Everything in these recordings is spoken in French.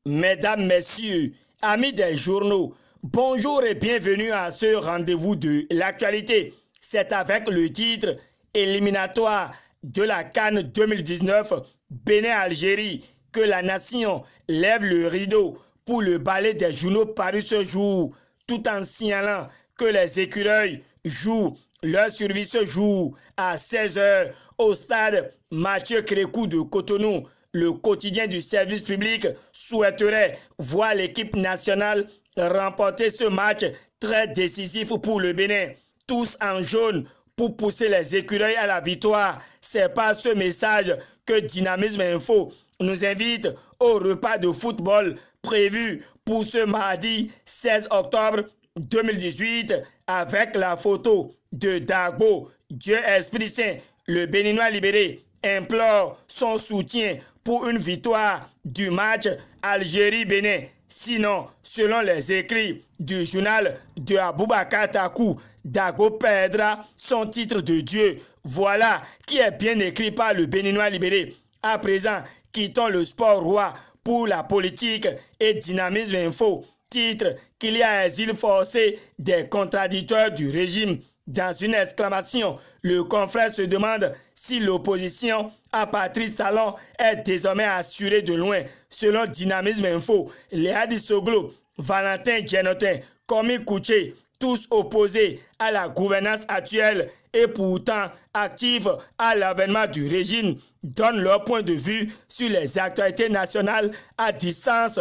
Mesdames, Messieurs, amis des journaux, bonjour et bienvenue à ce rendez-vous de l'actualité. C'est avec le titre éliminatoire de la CAN 2019 Bénin-Algérie que la nation lève le rideau pour le ballet des journaux parus ce jour, tout en signalant que les écureuils jouent leur survie ce jour à 16 h au stade Mathieu Crécou de Cotonou. Le quotidien du service public souhaiterait voir l'équipe nationale remporter ce match très décisif pour le Bénin. Tous en jaune pour pousser les écureuils à la victoire. C'est par ce message que Dynamisme Info nous invite au repas de football prévu pour ce mardi 16 octobre 2018 avec la photo de Dagbo. Dieu Esprit Saint, le Béninois libéré, implore son soutien pour une victoire du match Algérie-Bénin. Sinon, selon les écrits du journal de Aboubakar Takou, Dagbo perdra son titre de Dieu. Voilà qui est bien écrit par le Béninois libéré. À présent, quittons le sport roi pour la politique et Dynamisme Info. Titre qu'il y a exil forcé des contradicteurs du régime. Dans une exclamation, le confrère se demande si l'opposition à Patrice Talon est désormais assurée de loin. Selon Dynamisme Info, Léa Dissoglo, Valentin Djenotin, Komi Kouché, tous opposés à la gouvernance actuelle et pourtant actifs à l'avènement du régime, donnent leur point de vue sur les actualités nationales à distance,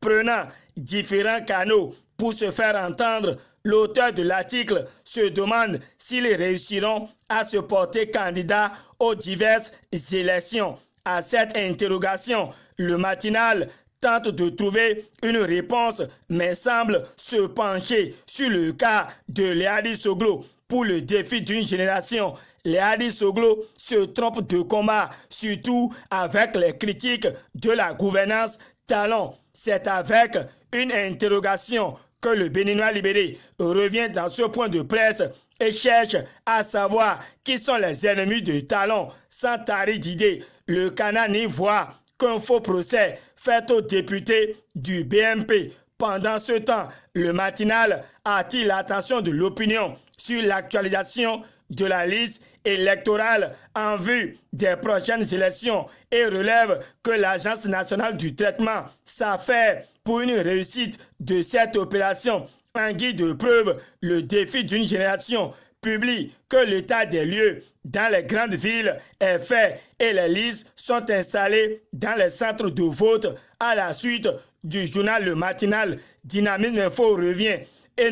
prenant différents canaux pour se faire entendre. L'auteur de l'article se demande s'ils réussiront à se porter candidat aux diverses élections. À cette interrogation, le matinal tente de trouver une réponse, mais semble se pencher sur le cas de Léa Dissoglo. Pour le défi d'une génération, Léa Dissoglo se trompe de combat, surtout avec les critiques de la gouvernance Talon. C'est avec une interrogation que le Béninois libéré revient dans ce point de presse et cherche à savoir qui sont les ennemis de Talon. Sans tarir d'idées, le Canard n'y voit qu'un faux procès fait aux députés du BMP. Pendant ce temps, le matinal attire l'attention de l'opinion sur l'actualisation de la liste électorale en vue des prochaines élections et relève que l'Agence nationale du traitement s'affaire pour une réussite de cette opération. En guide de preuve, le défi d'une génération publie que l'état des lieux dans les grandes villes est fait et les listes sont installées dans les centres de vote. À la suite du journal Le Matinal, Dynamisme Info revient et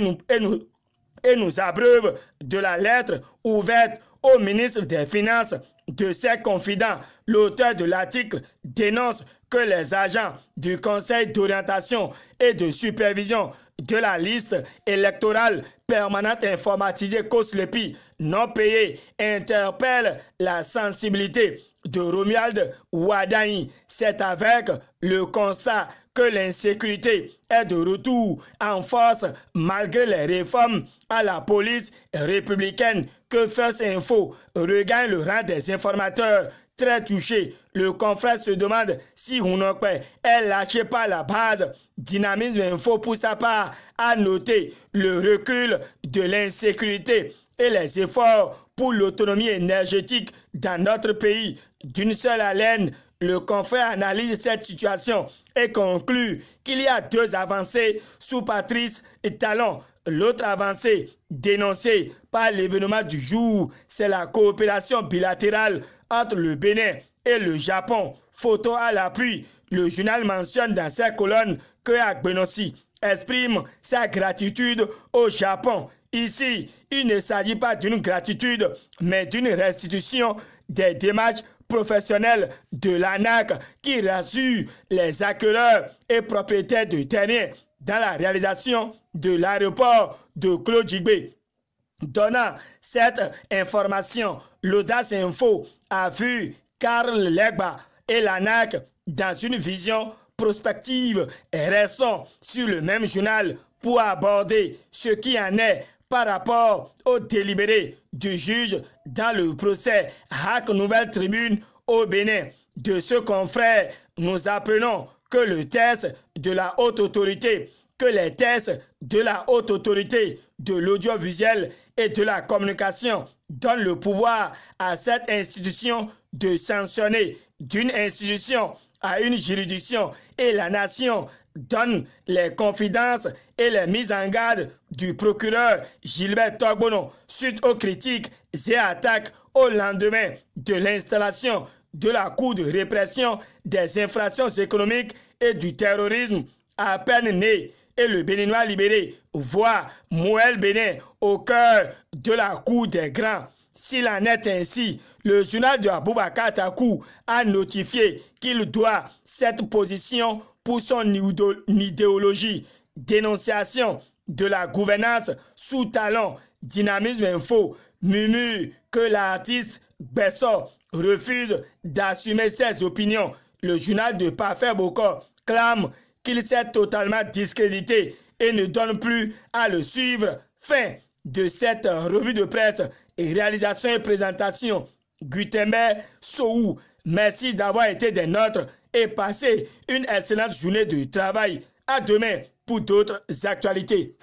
nous abreuve de la lettre ouverte au ministre des Finances de ses confidents. L'auteur de l'article dénonce que les agents du Conseil d'orientation et de supervision de la liste électorale permanente informatisée COSLEPI non payée interpellent la sensibilité de Romuald Ouadani. C'est avec le constat que l'insécurité est de retour en force malgré les réformes à la police républicaine que First Info regagne le rang des informateurs. Très touché, le confrère se demande si Hounokpe est lâché par la base. Dynamisme Info pour sa part a noté le recul de l'insécurité et les efforts pour l'autonomie énergétique dans notre pays. D'une seule haleine, le confrère analyse cette situation et conclut qu'il y a deux avancées sous Patrice Talon. L'autre avancée dénoncée par l'événement du jour, c'est la coopération bilatérale entre le Bénin et le Japon. Photo à l'appui, le journal mentionne dans ses colonnes que Agbenossi exprime sa gratitude au Japon. Ici, il ne s'agit pas d'une gratitude, mais d'une restitution des démarches professionnelles de l'ANAC qui rassure les acquéreurs et propriétaires de terrain dans la réalisation de l'aéroport de Claude Jigbe. Donnant cette information, l'Audace Info a vu Karl Legba et l'ANAC dans une vision prospective et restons sur le même journal pour aborder ce qui en est par rapport au délibéré du juge dans le procès Hack Nouvelle Tribune au Bénin. De ce confrère, nous apprenons que le test de la haute autorité, que les tests de la haute autorité de l'audiovisuel et de la communication donnent le pouvoir à cette institution de sanctionner d'une institution à une juridiction et la nation donne les confidences et les mises en garde du procureur Gilbert Togbono suite aux critiques et attaques au lendemain de l'installation de la Cour de répression des infractions économiques et du terrorisme à peine né et le Béninois libéré voit Moël Bénin au cœur de la Cour des grands. S'il en est ainsi, le journal de Aboubacar Takou a notifié qu'il doit cette position pour son idéologie, dénonciation de la gouvernance sous talon. Dynamisme Info murmure que l'artiste Bessor refuse d'assumer ses opinions. Le journal de Parfait Bokor clame qu'il s'est totalement discrédité et ne donne plus à le suivre. Fin de cette revue de presse et réalisation et présentation. Gutenberg Sohou, merci d'avoir été des nôtres et passez une excellente journée de travail. À demain pour d'autres actualités.